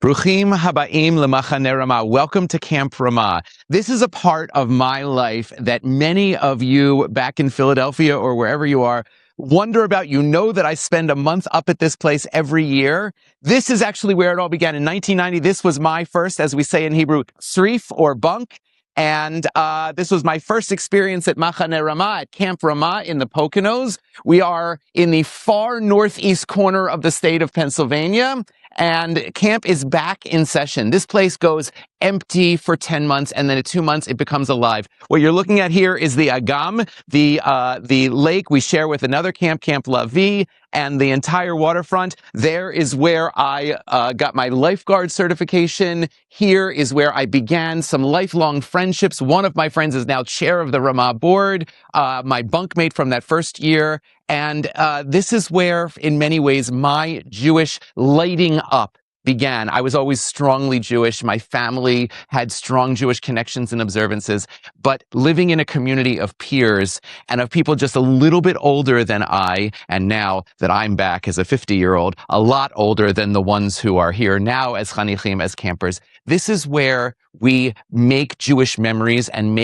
Bruchim habaim lemachane Ramah. Welcome to Camp Ramah. This is a part of my life that many of you back in Philadelphia or wherever you are wonder about. You know that I spend a month up at this place every year. This is actually where it all began. In 1990, this was my first, as we say in Hebrew, srif or bunk. And this was my first experience at Machane Ramah, at Camp Ramah in the Poconos. We are in the far northeast corner of the state of Pennsylvania, and camp is back in session. This place goes empty for 10 months, and then in 2 months, it becomes alive. What you're looking at here is the Agam, the lake we share with another camp, Camp Lavi, and the entire waterfront. There is where I got my lifeguard certification. Here is where I began some lifelong friendships. One of my friends is now chair of the Ramah board, my bunkmate from that first year. And this is where, in many ways, my Jewish lighting up began. I was always strongly Jewish. My family had strong Jewish connections and observances, but living in a community of peers and of people just a little bit older than I, and now that I'm back as a 50-year-old, a lot older than the ones who are here now as chanichim, as campers, this is where we make Jewish memories and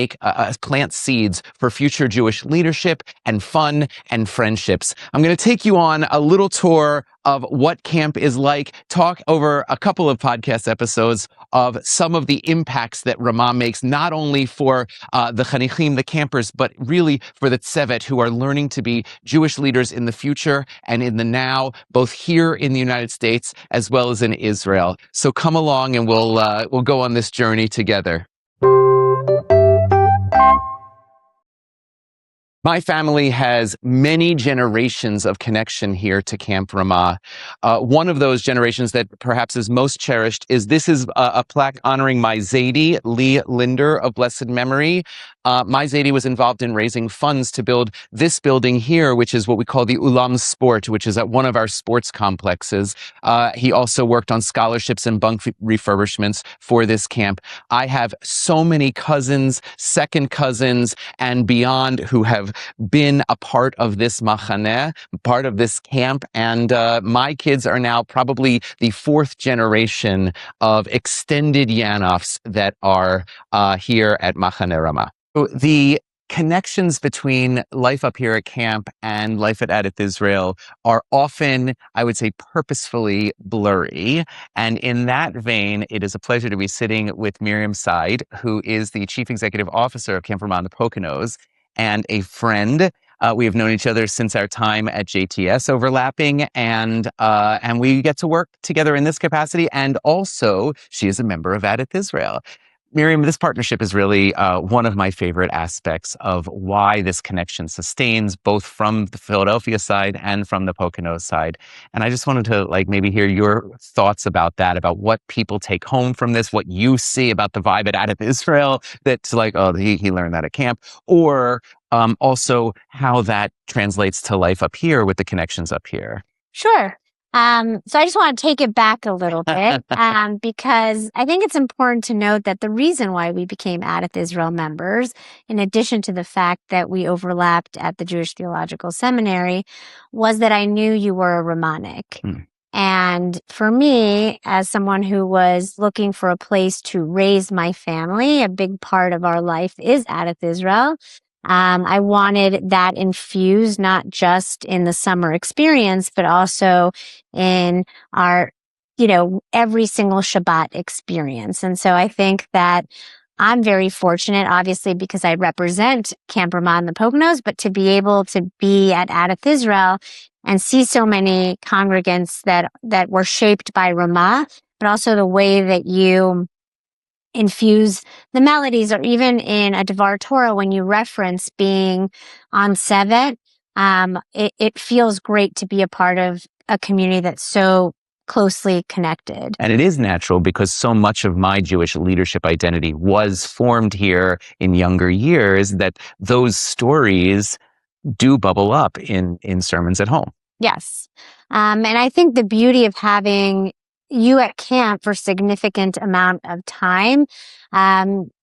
plant seeds for future Jewish leadership and fun and friendships. I'm going to take you on a little tour of what camp is like, talk over a couple of podcast episodes of some of the impacts that Ramah makes, not only for the chanichim, the campers, but really for the tzevet who are learning to be Jewish leaders in the future and in the now, both here in the United States as well as in Israel. So come along and we'll go on this journey together. My family has many generations of connection here to Camp Ramah. One of those generations that perhaps is most cherished is a plaque honoring my Zaidi, Lee Linder of blessed memory. My Zaidi was involved in raising funds to build this building here, which is what we call the Ulam Sport, which is at one of our sports complexes. He also worked on scholarships and bunk refurbishments for this camp. I have so many cousins, second cousins, and beyond who have been a part of this machaneh, part of this camp, and my kids are now probably the fourth generation of extended Yanoffs that are here at Machane Ramah. So the connections between life up here at camp and life at Adath Israel are often, I would say, purposefully blurry. And in that vein, it is a pleasure to be sitting with Miryam Seid, who is the Chief Executive Officer of Camp Ramah in the Poconos, and a friend. We have known each other since our time at JTS overlapping, and we get to work together in this capacity. And also, she is a member of Adath Israel. Miryam, this partnership is really one of my favorite aspects of why this connection sustains, both from the Philadelphia side and from the Poconos side. And I just wanted to maybe hear your thoughts about that, about what people take home from this, what you see about the vibe at Adath Israel that's he learned that at camp, or also how that translates to life up here with the connections up here. Sure. So I just want to take it back a little bit, because I think it's important to note that the reason why we became Adath Israel members, in addition to the fact that we overlapped at the Jewish Theological Seminary, was that I knew you were a Ramanic. And for me, as someone who was looking for a place to raise my family, a big part of our life is Adath Israel. I wanted that infused not just in the summer experience, but also in our, every single Shabbat experience. And so I think that I'm very fortunate, obviously, because I represent Camp Ramah in the Poconos, but to be able to be at Adath Israel and see so many congregants that were shaped by Ramah, but also the way that you infuse the melodies, or even in a Devar Torah, when you reference being on Sevet, it feels great to be a part of a community that's so closely connected. And it is natural because so much of my Jewish leadership identity was formed here in younger years that those stories do bubble up in sermons at home. Yes. And I think the beauty of having you at camp for significant amount of time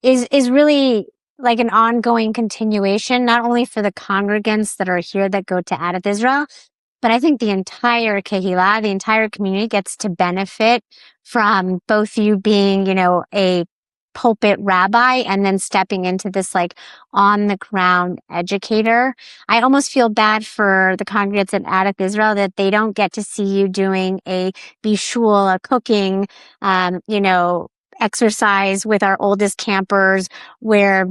is really like an ongoing continuation, not only for the congregants that are here that go to Adath Israel, but I think the entire kehillah, the entire community gets to benefit from both you being, a pulpit rabbi and then stepping into this like on the ground educator. I almost feel bad for the congregates at Adath Israel that they don't get to see you doing a bishul, a cooking, exercise with our oldest campers where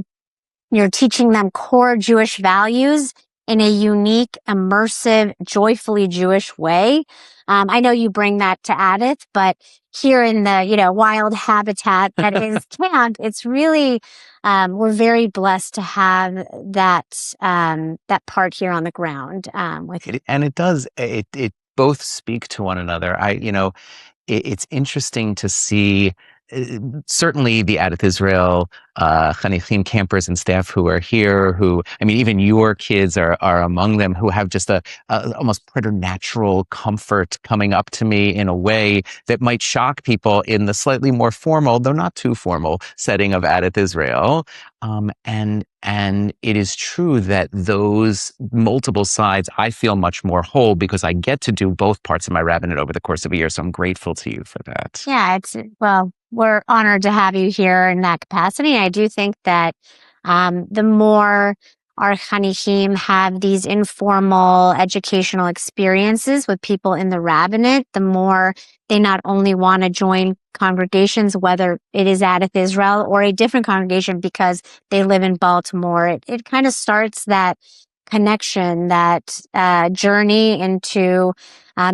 you're teaching them core Jewish values in a unique, immersive, joyfully Jewish way. I know you bring that to Adath, but here in the, wild habitat that is camp, it's really, we're very blessed to have that part here on the ground, with you. And it both speak to one another. It's interesting to see certainly the Adath Israel Chanichim campers and staff who are here, even your kids are among them, who have just a almost preternatural comfort coming up to me in a way that might shock people in the slightly more formal, though not too formal, setting of Adath Israel. And it is true that those multiple sides, I feel much more whole because I get to do both parts of my rabbinate over the course of a year. So I'm grateful to you for that. Yeah, we're honored to have you here in that capacity. I do think that the more our chanichim have these informal educational experiences with people in the rabbinate, the more they not only want to join congregations, whether it is Adath Israel or a different congregation because they live in Baltimore. It kind of starts that connection, that journey into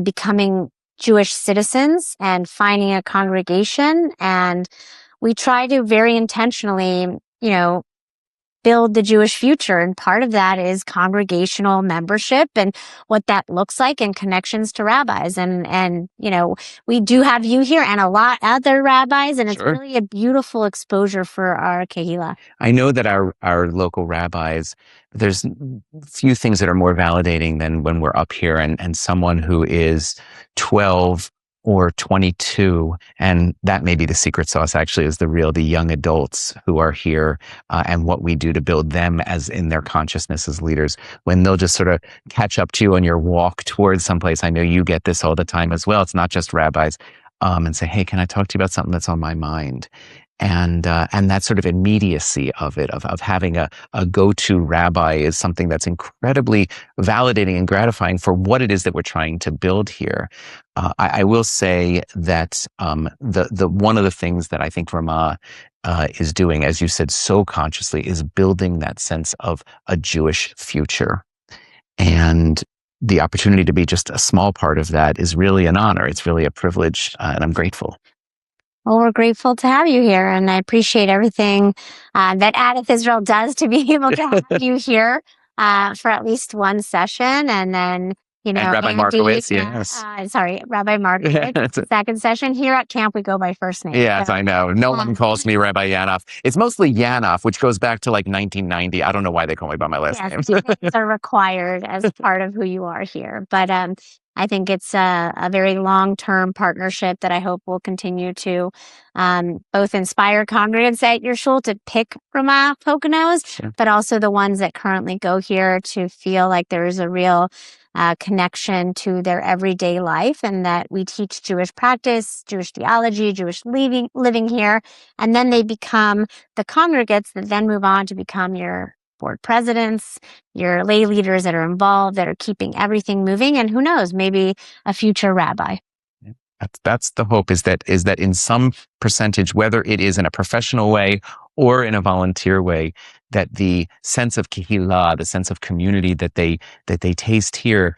becoming Jewish citizens and finding a congregation. And we try to very intentionally, build the Jewish future. And part of that is congregational membership and what that looks like and connections to rabbis. And we do have you here and a lot other rabbis, and it's Sure. really a beautiful exposure for our kehillah. I know that our local rabbis, there's few things that are more validating than when we're up here and someone who is 12 or 22, and that may be the secret sauce actually, is the young adults who are here and what we do to build them as in their consciousness as leaders. When they'll just sort of catch up to you on your walk towards someplace, I know you get this all the time as well. It's not just rabbis, and say, hey, can I talk to you about something that's on my mind? And that sort of immediacy of it, of having a go-to rabbi is something that's incredibly validating and gratifying for what it is that we're trying to build here. I will say that the one of the things that I think Ramah is doing, as you said, so consciously, is building that sense of a Jewish future. And the opportunity to be just a small part of that is really an honor. It's really a privilege, and I'm grateful. Well, we're grateful to have you here, and I appreciate everything that Adath Israel does to be able to have you here for at least one session, and then And Rabbi Markowitz, yes. Rabbi Markowitz. Second session here at camp, we go by first name. Yes, I know. No one calls me Rabbi Yanoff. It's mostly Yanoff, which goes back to like 1990. I don't know why they call me by my last name. Yes, are required as part of who you are here, but I think it's a very long-term partnership that I hope will continue to both inspire congregants at your shul to pick Ramah Poconos, Sure. but also the ones that currently go here to feel like there is a real connection to their everyday life, and that we teach Jewish practice, Jewish theology, Jewish living here, and then they become the congregates that then move on to become your board presidents, your lay leaders that are involved, that are keeping everything moving, and who knows, maybe a future rabbi. That's the hope, is that in some percentage, whether it is in a professional way or in a volunteer way, that the sense of kehillah, the sense of community that they taste here,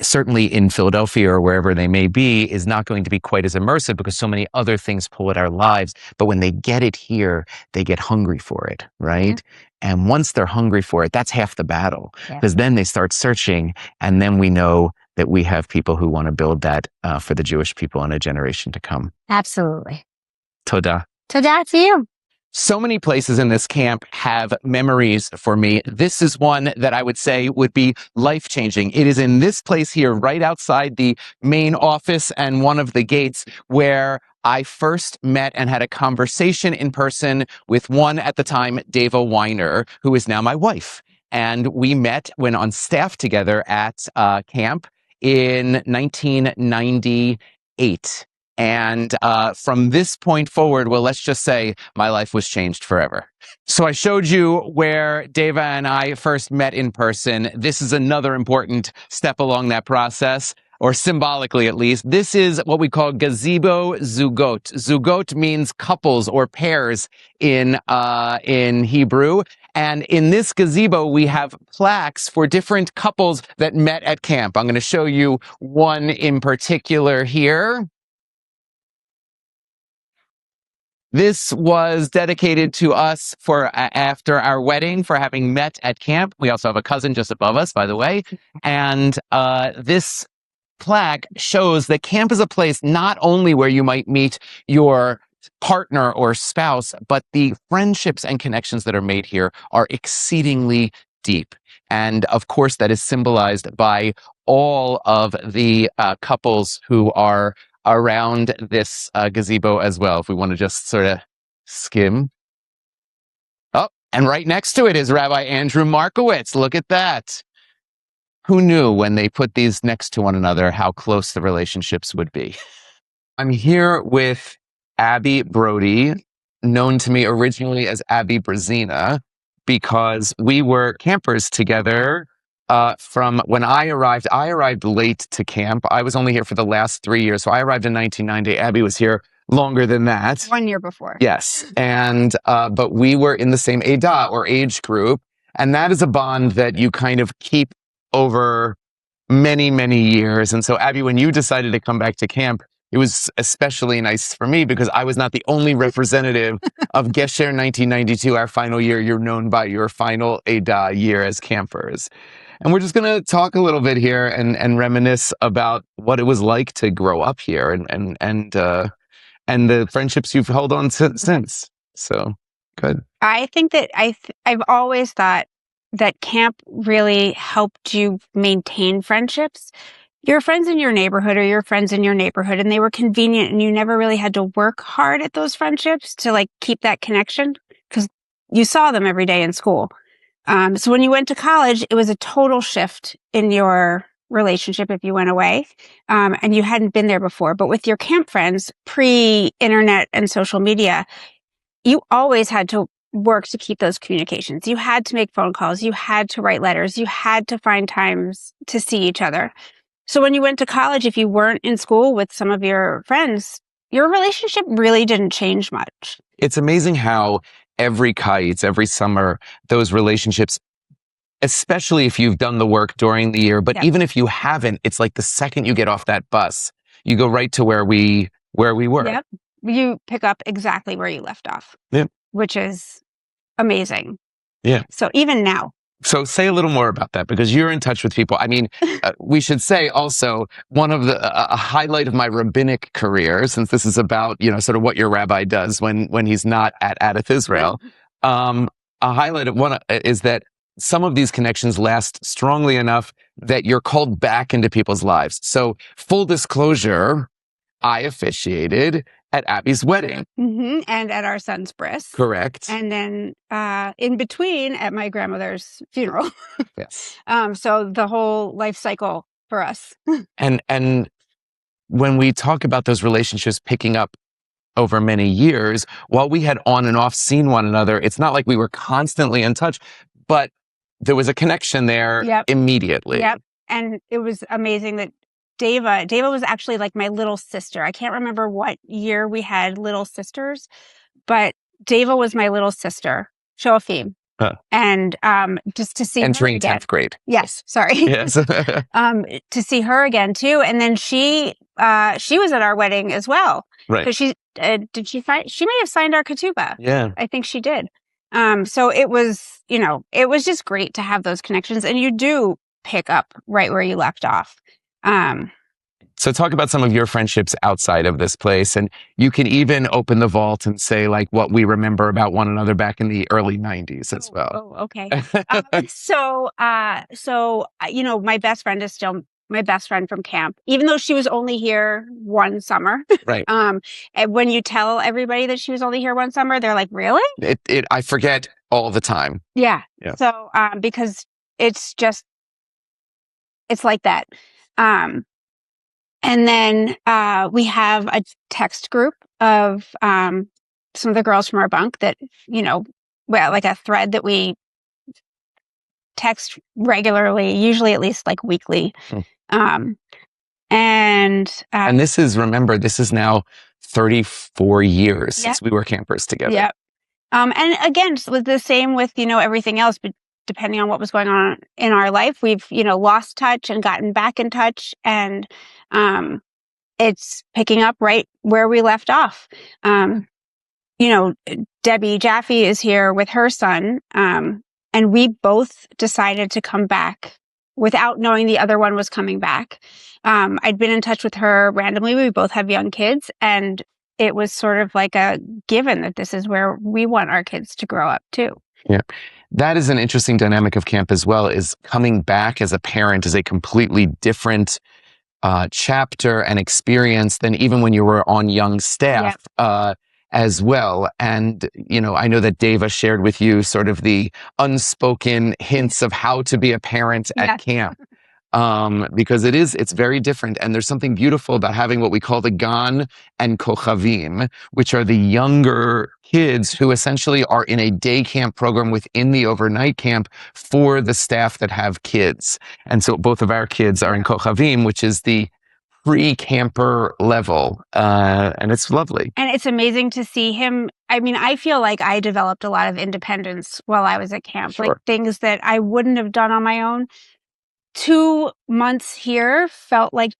certainly in Philadelphia or wherever they may be, is not going to be quite as immersive because so many other things pull at our lives. But when they get it here, they get hungry for it, right? Mm-hmm. And once they're hungry for it, that's half the battle, because then they start searching, and then we know that we have people who want to build that for the Jewish people in a generation to come. Absolutely. Toda. Toda to you. So many places in this camp have memories for me. This is one that I would say would be life-changing. It is in this place here, right outside the main office and one of the gates, where I first met and had a conversation in person with one, at the time, Deva Weiner, who is now my wife. And we met when on staff together at camp in 1998. And from this point forward, well, let's just say my life was changed forever. So I showed you where Deva and I first met in person. This is another important step along that process, or symbolically at least. This is what we call gazebo zugot. Zugot means couples or pairs in Hebrew. And in this gazebo, we have plaques for different couples that met at camp. I'm going to show you one in particular here. This was dedicated to us for after our wedding, for having met at camp. We also have a cousin just above us, by the way. And this plaque shows that camp is a place not only where you might meet your partner or spouse, but the friendships and connections that are made here are exceedingly deep. And of course, that is symbolized by all of the couples who are around this gazebo as well, if we want to just sort of skim. Oh, and right next to it is Rabbi Andrew Markowitz. Look at that. Who knew when they put these next to one another how close the relationships would be? I'm here with Abby Brody, known to me originally as Abby Brazina, because we were campers together from when I arrived. I arrived late to camp. I was only here for the last 3 years. So I arrived in 1990. Abby was here longer than that. 1 year before. Yes. And, but we were in the same Adath or age group. And that is a bond that you kind of keep over many, many years. And so Abby, when you decided to come back to camp, it was especially nice for me because I was not the only representative of Gesher 1992, our final year. You're known by your final Adath year as campers. And we're just going to talk a little bit here and reminisce about what it was like to grow up here and the friendships you've held on since. So good. I think that I've always thought that camp really helped you maintain friendships. Your friends in your neighborhood are your friends in your neighborhood, and they were convenient, and you never really had to work hard at those friendships to like keep that connection because you saw them every day in school. So when you went to college, it was a total shift in your relationship if you went away, and you hadn't been there before. But with your camp friends, pre-internet and social media, you always had to work to keep those communications. You had to make phone calls. You had to write letters. You had to find times to see each other. So when you went to college, if you weren't in school with some of your friends, your relationship really didn't change much. It's amazing how every kites, every summer, those relationships, especially if you've done the work during the year, but Yep. even if you haven't, it's like the second you get off that bus, you go right to where we were. Yep. You pick up exactly where you left off. Yep. Which is amazing. Yeah. So even now. So say a little more about that because you're in touch with people. I mean, we should say also one of a highlight of my rabbinic career, since this is about, sort of what your rabbi does when he's not at Adath Israel. A highlight of one is that some of these connections last strongly enough that you're called back into people's lives. So full disclosure, I officiated at Abby's wedding. Mm-hmm. And at our son's bris. Correct. And then in between at my grandmother's funeral. Yes. So the whole life cycle for us. And when we talk about those relationships picking up over many years, while we had on and off seen one another, it's not like we were constantly in touch, but there was a connection there immediately. Yep. And it was amazing that Deva was actually like my little sister. I can't remember what year we had little sisters, but Deva was my little sister, Shoafim. And just to see entering her again. 10th grade. Yes, sorry. Yes. To see her again too, and then she was at our wedding as well. Right. Because she may have signed our ketubah. Yeah. I think she did. So it was just great to have those connections, and you do pick up right where you left off. So talk about some of your friendships outside of this place. And you can even open the vault and say like what we remember about one another back in the early 90s as well. Oh, okay. So my best friend is still my best friend from camp, even though she was only here one summer. Right. And when you tell everybody that she was only here one summer, they're like, really? I forget all the time. Yeah. Yeah. So, because it's like that. And then we have a text group of some of the girls from our bunk that, like a thread that we text regularly, usually at least like weekly. And this is now 34 years since we were campers together. Yep. And again, it was the same with, everything else, but depending on what was going on in our life, we've, lost touch and gotten back in touch, and it's picking up right where we left off. Debbie Jaffe is here with her son, and we both decided to come back without knowing the other one was coming back. I'd been in touch with her randomly. We both have young kids, and it was sort of like a given that this is where we want our kids to grow up too. Yeah. That is an interesting dynamic of camp as well, is coming back as a parent is a completely different chapter and experience than even when you were on young staff as well. And, I know that Deva shared with you sort of the unspoken hints of how to be a parent at camp. Because it's very different. And there's something beautiful about having what we call the Gan and Kochavim, which are the younger kids who essentially are in a day camp program within the overnight camp for the staff that have kids. And so both of our kids are in Kochavim, which is the pre-camper level. And it's lovely. And it's amazing to see him. I mean, I feel like I developed a lot of independence while I was at camp, like things that I wouldn't have done on my own. 2 months here felt like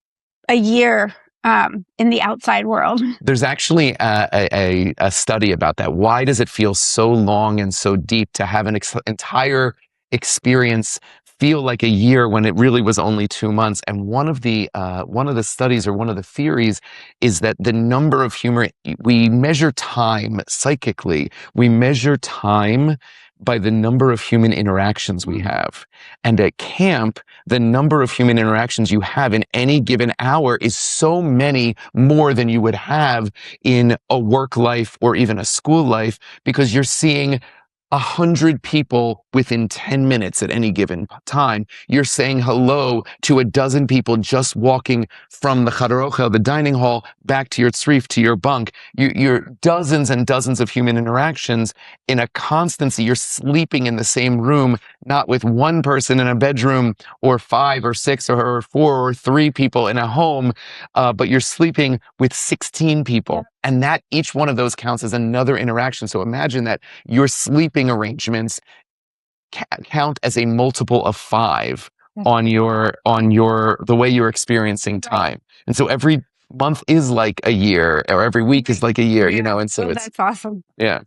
a year in the outside world. There's actually a study about that. Why does it feel so long and so deep to have an entire experience feel like a year when it really was only 2 months? And one of the studies, or one of the theories, is that the number of we measure time psychically. We measure time by the number of human interactions we have. And at camp, the number of human interactions you have in any given hour is so many more than you would have in a work life or even a school life, because you're seeing 100 people within 10 minutes at any given time. You're saying hello to a dozen people just walking from the Chadar Ochel, the dining hall, back to your tzrif, to your bunk. You're dozens and dozens of human interactions in a constancy. You're sleeping in the same room, not with one person in a bedroom, or 5 or 6 or 4 or 3 people in a home, but you're sleeping with 16 people. And that each one of those counts as another interaction. So imagine that your sleeping arrangements count as a multiple of 5 on the way you're experiencing time. And so every month is like a year, or every week is like a year, and so that's awesome. Yeah.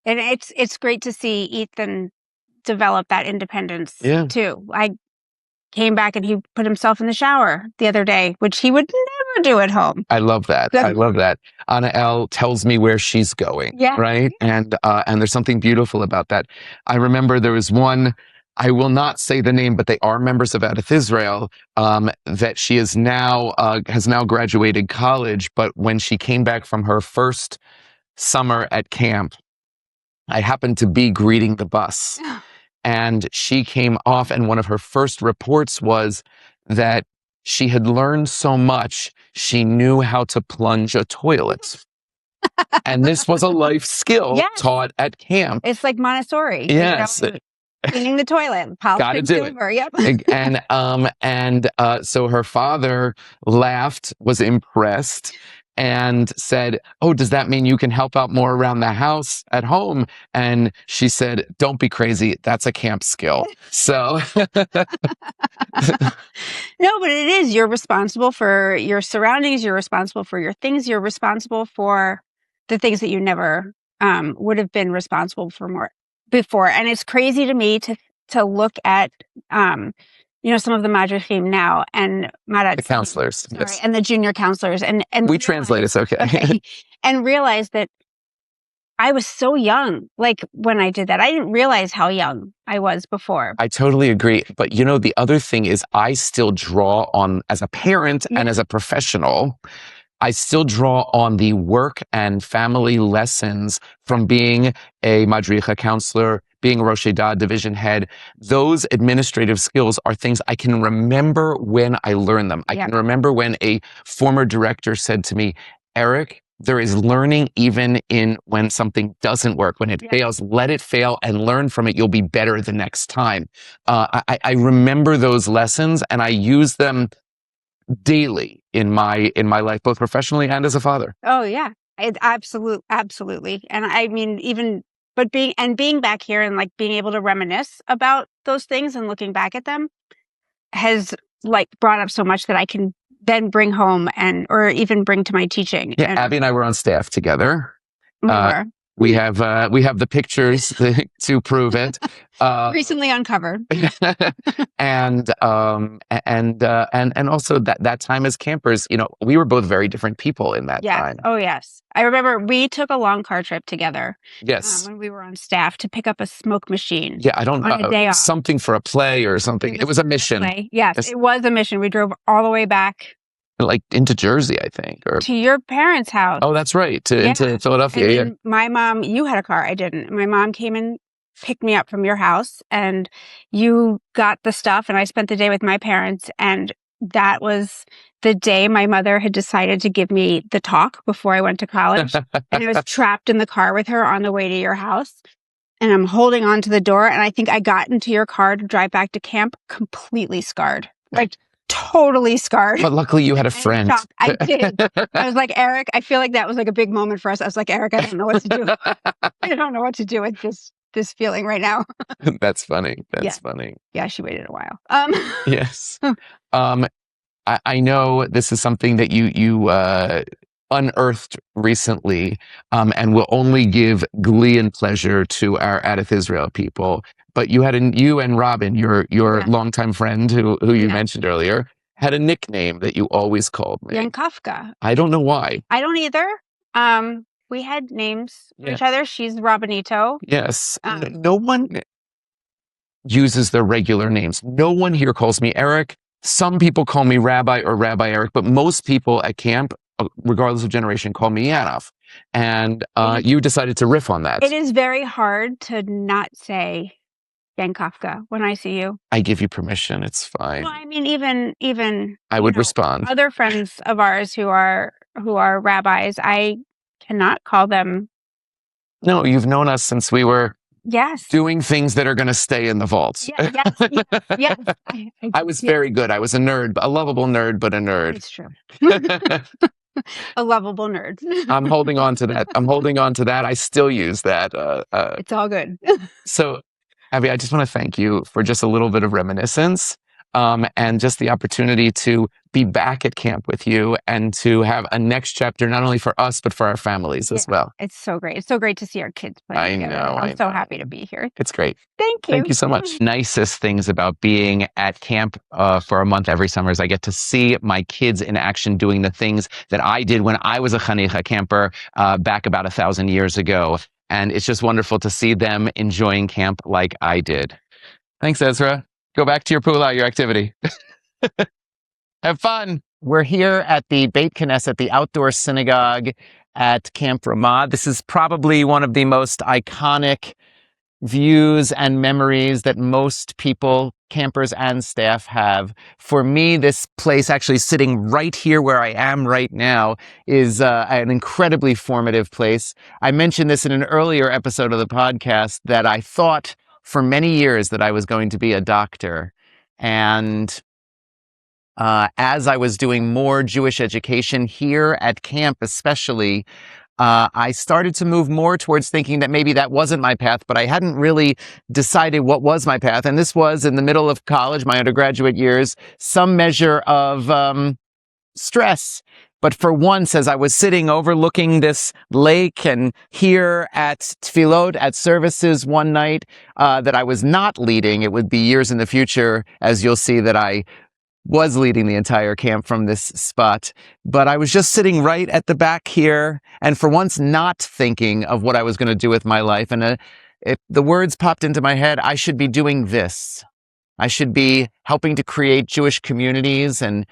And it's great to see Ethan develop that independence too. I came back and he put himself in the shower the other day, which he would never do at home. I love that. I love that. Anna El tells me where she's going, right? And there's something beautiful about that. I remember there was one, I will not say the name, but they are members of Adath Israel, that she is now, has now graduated college. But when she came back from her first summer at camp, I happened to be greeting the bus. And she came off, and one of her first reports was that she had learned so much, she knew how to plunge a toilet. And this was a life skill taught at camp. It's like Montessori. Yes. Cleaning the toilet. Gotta do silver. Yep. And so her father laughed, was impressed, and said, "Oh, does that mean you can help out more around the house at home?" And she said, "Don't be crazy. That's a camp skill." So no, but it is. You're responsible for your surroundings. You're responsible for your things. You're responsible for the things that you never would have been responsible for more before. And it's crazy to me to look at some of the madrichim now, and the counselors, and the junior counselors, and we translate. It's okay. And realize that I was so young. Like when I did that, I didn't realize how young I was before. I totally agree. But the other thing is, I still draw on, as a parent and as a professional, I still draw on the work and family lessons from being a madricha counselor, being a Rosh Dah division head, those administrative skills are things I can remember when I learned them. I can remember when a former director said to me, Eric, there is learning even in when something doesn't work, when it fails. Let it fail and learn from it. You'll be better the next time. I remember those lessons, and I use them daily in my life, both professionally and as a father. Oh yeah, absolutely. And I mean, but being back here and like being able to reminisce about those things and looking back at them has like brought up so much that I can then bring home or even bring to my teaching. Yeah, Abby and I were on staff together. We have the pictures to prove it. Recently uncovered. and also that time as campers, we were both very different people in that time. Oh yes. I remember we took a long car trip together. Yes. When we were on staff to pick up a smoke machine. Yeah, I don't know. On a day off. Something for a play or something. It was a mission. Yes, it was a mission. We drove all the way back. Like into Jersey, I think. Or to your parents' house. Oh, that's right. Into Philadelphia. And my mom, you had a car. I didn't. My mom came and picked me up from your house, and you got the stuff, and I spent the day with my parents. And that was the day my mother had decided to give me the talk before I went to college. And I was trapped in the car with her on the way to your house. And I'm holding on to the door. And I think I got into your car to drive back to camp completely scarred. Like, totally scarred. But luckily you had a friend. I did. I was like, Eric, I feel like that was like a big moment for us. I was like, Eric, I don't know what to do. I don't know what to do with this feeling right now. That's funny. That's funny. Yeah, she waited a while. Yes. I know this is something that you unearthed recently, and will only give glee and pleasure to our Adath Israel people. But you and Robin, your longtime friend who you mentioned earlier, had a nickname that you always called me. Yankofka. I don't know why. I don't either. We had names for each other. She's Robinito. Yes. No one uses their regular names. No one here calls me Eric. Some people call me Rabbi or Rabbi Eric, but most people at camp, regardless of generation, call me Yanoff. And you decided to riff on that. It is very hard to not say Yankofka when I see you. I give you permission. It's fine. Well, I mean, even I would respond. Other friends of ours who are rabbis, I cannot call them. No, you've known us since we were doing things that are going to stay in the vaults. Yes. I was very good. I was a nerd, a lovable nerd, but a nerd. It's true. A lovable nerd. I'm holding on to that. I still use that. It's all good. So, Abby, I just want to thank you for just a little bit of reminiscence, and just the opportunity to be back at camp with you and to have a next chapter, not only for us, but for our families as well. It's so great. It's so great to see our kids play together. I'm so happy to be here. It's great. Thank you. Thank you so much. Nicest things about being at camp for a month every summer is I get to see my kids in action doing the things that I did when I was a chanich camper back about 1,000 years ago. And it's just wonderful to see them enjoying camp like I did. Thanks, Ezra. Go back to your pula, your activity. Have fun. We're here at the Beit Knesset, the outdoor synagogue at Camp Ramah. This is probably one of the most iconic views and memories that most people, campers and staff, have. For me, this place, actually sitting right here where I am right now, is an incredibly formative place. I mentioned this in an earlier episode of the podcast that I thought for many years that I was going to be a doctor. And as I was doing more Jewish education here at camp especially, I started to move more towards thinking that maybe that wasn't my path, but I hadn't really decided what was my path. And this was in the middle of college, my undergraduate years, some measure of stress. But for once, as I was sitting overlooking this lake and here at tefillot, at services one night that I was not leading, it would be years in the future, as you'll see, that I was leading the entire camp from this spot. But I was just sitting right at the back here, and for once not thinking of what I was going to do with my life. And the words popped into my head, I should be doing this. I should be helping to create Jewish communities and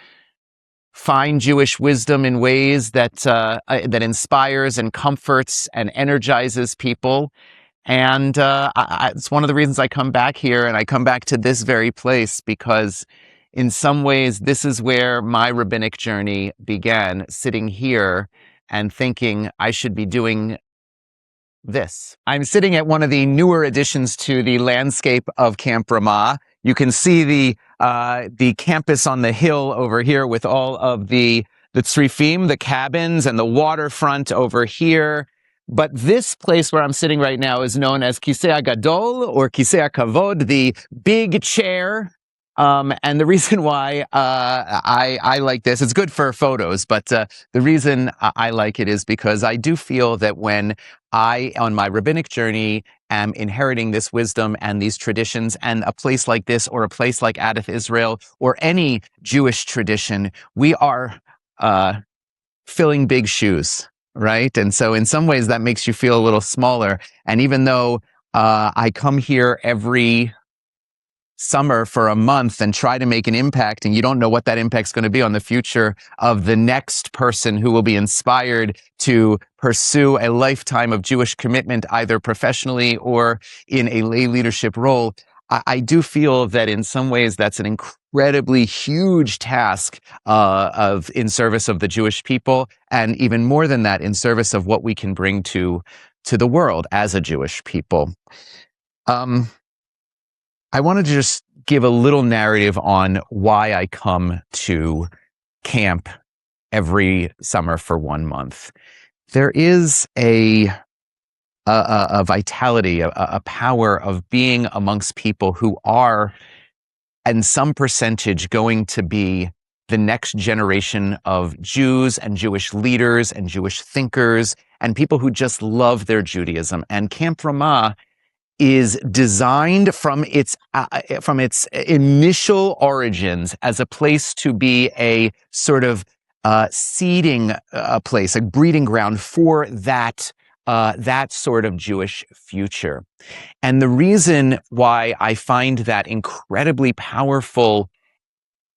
find Jewish wisdom in ways that inspires and comforts and energizes people. And it's one of the reasons I come back here, and I come back to this very place, because in some ways, this is where my rabbinic journey began, sitting here and thinking I should be doing this. I'm sitting at one of the newer additions to the landscape of Camp Ramah. You can see the campus on the hill over here with all of the tzrifim, the cabins, and the waterfront over here. But this place where I'm sitting right now is known as Kisei Gadol, or Kisei Kavod, the big chair. And the reason why I like this, it's good for photos, but the reason I like it is because I do feel that when I, on my rabbinic journey, am inheriting this wisdom and these traditions, and a place like this, or a place like Adath, Israel, or any Jewish tradition, we are filling big shoes, right? And so in some ways that makes you feel a little smaller. And even though I come here every summer for a month and try to make an impact, and you don't know what that impact's going to be on the future of the next person who will be inspired to pursue a lifetime of Jewish commitment, either professionally or in a lay leadership role, I do feel that in some ways that's an incredibly huge task in service of the Jewish people, and even more than that, in service of what we can bring to the world as a Jewish people. I wanted to just give a little narrative on why I come to camp every summer for 1 month. There is a vitality, a power of being amongst people who are, in some percentage, going to be the next generation of Jews and Jewish leaders and Jewish thinkers and people who just love their Judaism. And Camp Ramah is designed from its initial origins as a place to be a sort of seeding place, a breeding ground for that sort of Jewish future. And the reason why I find that incredibly powerful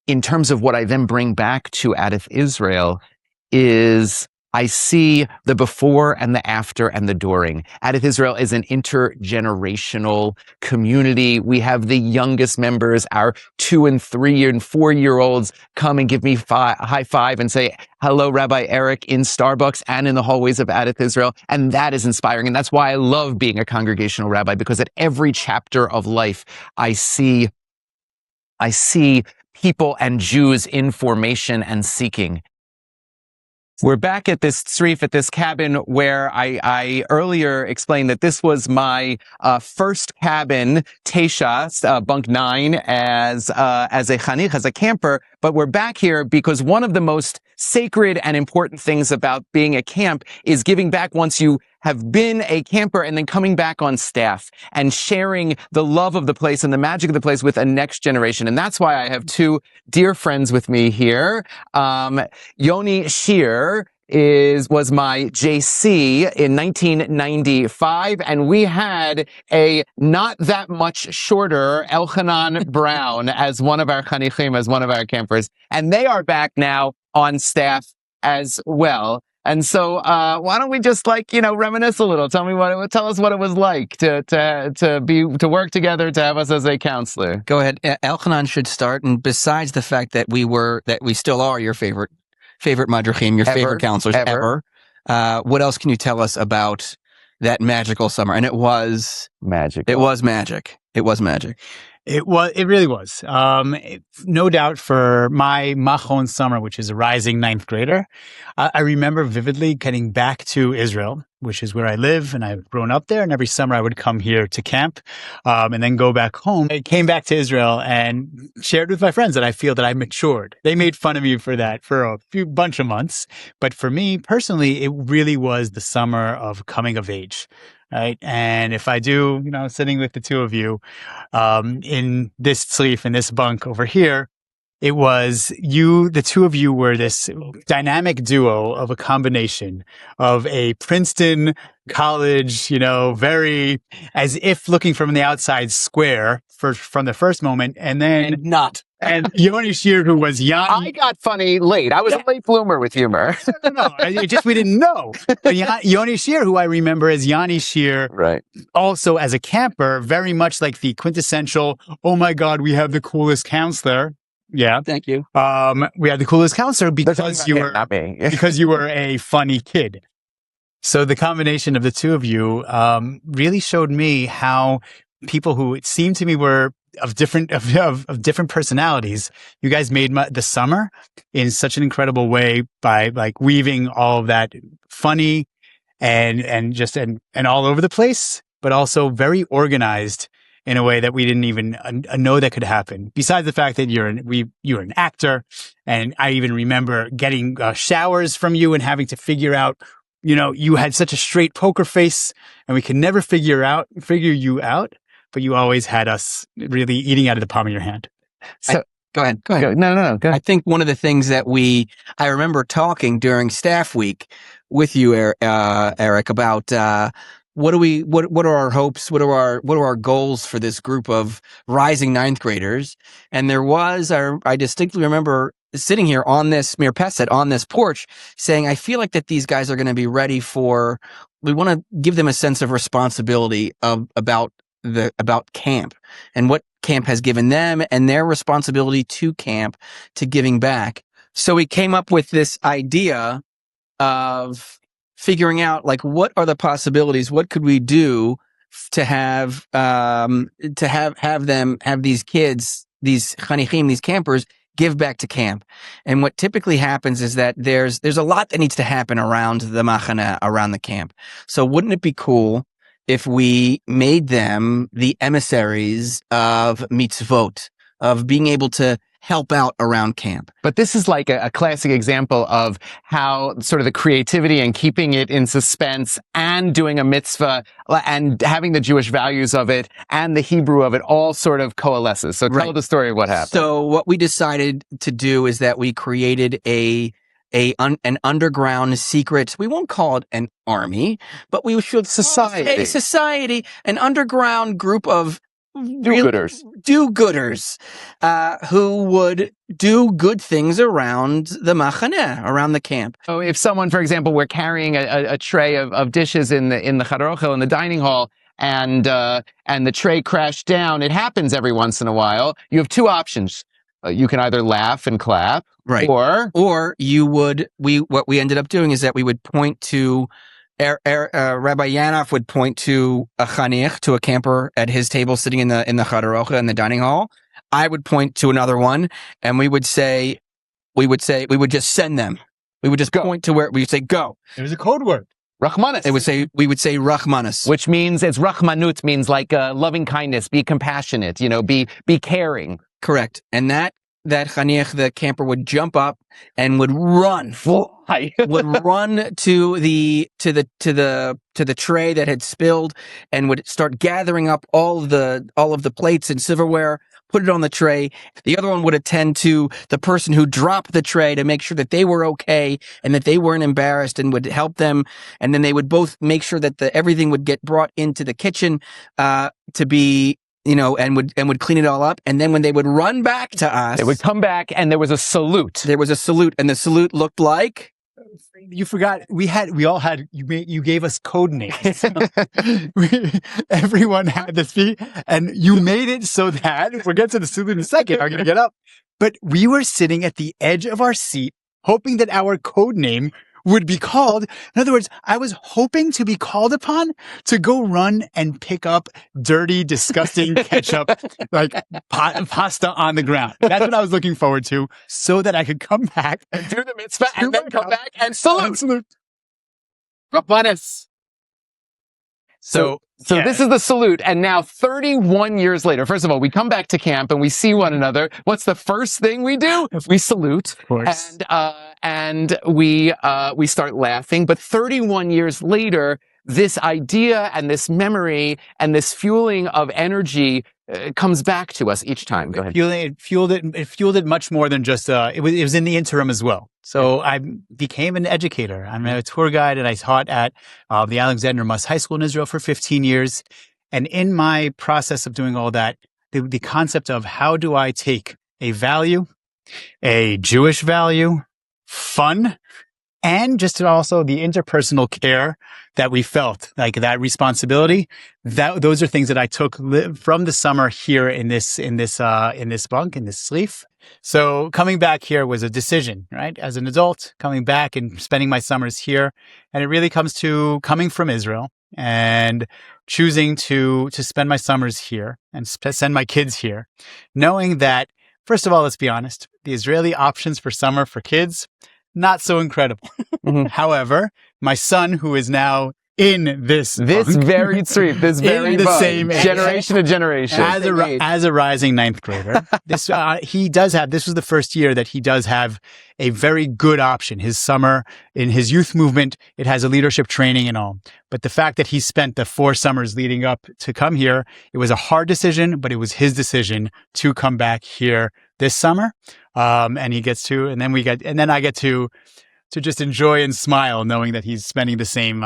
in terms of what I then bring back to Adath Israel is I see the before and the after and the during. Adath Israel is an intergenerational community. We have the youngest members, our 2 and 3 and 4-year-olds, come and give me a high five and say, "Hello, Rabbi Eric," in Starbucks and in the hallways of Adath Israel. And that is inspiring. And that's why I love being a congregational rabbi, because at every chapter of life, I see people and Jews in formation and seeking. We're back at this tzrif, at this cabin where I earlier explained that this was my first cabin, Teisha, bunk 9, as a chanich, as a camper. But we're back here because one of the most sacred and important things about being a camp is giving back once you have been a camper, and then coming back on staff and sharing the love of the place and the magic of the place with a next generation. And that's why I have 2 dear friends with me here. Yoni Shir was my JC in 1995, and we had a not that much shorter Elchanan Brown as one of our chanichim, as one of our campers. And they are back now on staff as well. And so, why don't we just reminisce a little? Tell us what it was like to work together, to have us as a counselor. Go ahead. Elchanan should start. And besides the fact that we still are your favorite madrichim, your favorite counselors ever, what else can you tell us about that magical summer? And it was magic. It was magic. It was magic. It really was. No doubt for my Machon summer, which is a rising 9th grader, I remember vividly getting back to Israel, which is where I live, and I've grown up there. And every summer I would come here to camp, and then go back home. I came back to Israel and shared with my friends that I feel that I matured. They made fun of me for that for a bunch of months. But for me personally, it really was the summer of coming of age. Right. And if I do, sitting with the 2 of you, in this tzrif, in this bunk over here, it was you, the two of you were this dynamic duo of a combination of a Princeton college, very as if looking from the outside square from the first moment. And then And Yoni Shear, who was young. I got funny late. I was a late bloomer with humor. No, we didn't know. But Yoni Shear, who I remember as Yoni Shear, right. Also as a camper, very much like the quintessential, oh my God, we have the coolest counselor. Yeah. Thank you. We had the coolest counselor because you were not me. because you were a funny kid. So the combination of the two of you really showed me how people who it seemed to me were of different personalities, you guys made the summer in such an incredible way by like weaving all of that funny and all over the place, but also very organized in a way that we didn't even know that could happen. Besides the fact that you're an actor, and I even remember getting showers from you and having to figure out, you had such a straight poker face, and we could never figure you out, but you always had us really eating out of the palm of your hand. So go ahead. No, go ahead. I think one of the things that I remember talking during staff week with you, Eric, about what are our hopes? What are our goals for this group of rising ninth graders? And there was, I distinctly remember sitting here on this mirpeset, on this porch, saying, I feel like that these guys are going to be ready we want to give them a sense of responsibility about camp and what camp has given them and their responsibility to camp, to giving back. So we came up with this idea of figuring out, like, what are the possibilities? What could we do to have these kids, these chanichim, these campers, give back to camp? And what typically happens is that there's a lot that needs to happen around the machana, around the camp. So wouldn't it be cool if we made them the emissaries of mitzvot, of being able to help out around camp? But this is like a classic example of how sort of the creativity and keeping it in suspense and doing a mitzvah and having the Jewish values of it and the Hebrew of it all sort of coalesces. So tell the story of what happened. So what we decided to do is that we created an underground secret, we won't call it an army, but we should society, an underground group of do-gooders, who would do good things around the machaneh, around the camp. So if someone, for example, were carrying a tray of dishes in the charochel, in the dining hall, and the tray crashed down, it happens every once in a while. You have two options. You can either laugh and clap, right? Or you would. What we ended up doing is that we would point to Rabbi Yanoff would point to a chanich, to a camper at his table sitting in the chadarocha in the dining hall. I would point to another one, and we would just send them. We would just point to where we would say go. It was a code word. Rachmanis. We would say Rachmanis, which means it's Rachmanut, means like loving kindness, be compassionate, be caring. Correct. And that chanich, the camper, would jump up and would run, would run to the tray that had spilled, and would start gathering up all of the plates and silverware, put it on the tray. The other one would attend to the person who dropped the tray to make sure that they were okay and that they weren't embarrassed, and would help them. And then they would both make sure that everything would get brought into the kitchen to be, and would clean it all up. And then when they would run back to us, they would come back, and there was a salute. And the salute looked like. You forgot we all had, you gave us code names. Everyone had this fee, and you made it so that we'll get to the salute in a second. I'm going to get up. But we were sitting at the edge of our seat, hoping that our code name would be called. In other words, I was hoping to be called upon to go run and pick up dirty, disgusting ketchup, like pasta on the ground. That's what I was looking forward to, so that I could come back and do the mitzvah and then come back and salute. Rabbanis. So this is the salute. And now 31 years later, first of all, we come back to camp and we see one another. What's the first thing we do? We salute. Of course. And we start laughing. But 31 years later, this idea and this memory and this fueling of energy comes back to us each time. Go ahead. It fueled it much more than just, it was in the interim as well. So I became an educator. I'm a tour guide, and I taught at the Alexander Muss High School in Israel for 15 years. And in my process of doing all that, the concept of how do I take a value, a Jewish value, fun, and just also the interpersonal care that we felt, like that responsibility, those are things that I took from the summer here in this bunk, in this sleeve. So coming back here was a decision, right? As an adult, coming back and spending my summers here. And it really comes to coming from Israel and choosing to spend my summers here and send my kids here, knowing that, first of all, let's be honest, the Israeli options for summer for kids, not so incredible. However, my son, who is now in this very street, this very the same generation to generation, as a rising ninth grader, this was the first year that he does have a very good option. His summer in his youth movement, it has a leadership training and all. But the fact that he spent the 4 summers leading up to come here, it was a hard decision, but it was his decision to come back here this summer. And he gets to, and then I get to just enjoy and smile knowing that he's spending the same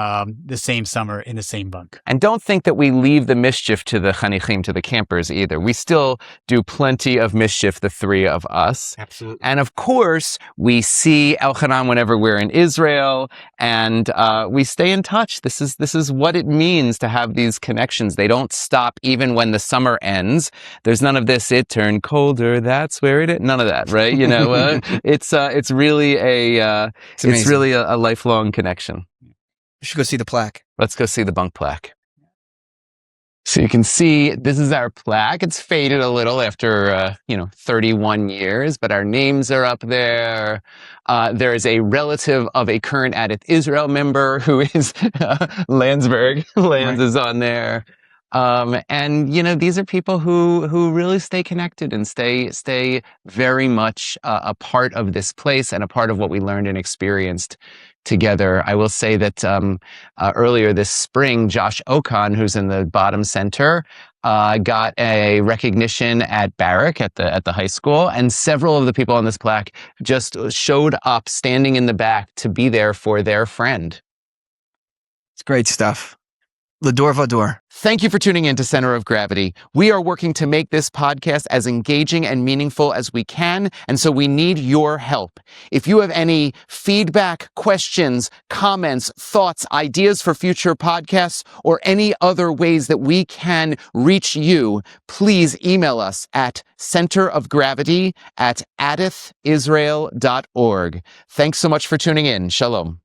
summer in the same bunk. And don't think that we leave the mischief to the chanichim, to the campers either. We still do plenty of mischief, the 3 of us. Absolutely. And of course, we see Elchanan whenever we're in Israel, and we stay in touch. This is what it means to have these connections. They don't stop even when the summer ends. There's none of this, it turned colder, that's where it is. None of that, right? You know, it's really it's really a lifelong connection. We should go see the plaque. Let's go see the bunk plaque. So you can see this is our plaque. It's faded a little after 31 years, but our names are up there. There is a relative of a current Adath Israel member who is Landsberg. Lands is on there. And these are people who really stay connected and stay very much a part of this place and a part of what we learned and experienced together. I will say that earlier this spring, Josh Okan, who's in the bottom center, got a recognition at Barak at the high school, and several of the people on this plaque just showed up, standing in the back, to be there for their friend. It's great stuff. L'dor vador. Thank you for tuning in to Center of Gravity. We are working to make this podcast as engaging and meaningful as we can, and so we need your help. If you have any feedback, questions, comments, thoughts, ideas for future podcasts, or any other ways that we can reach you, please email us at centerofgravity@adathisrael.org. Thanks so much for tuning in. Shalom.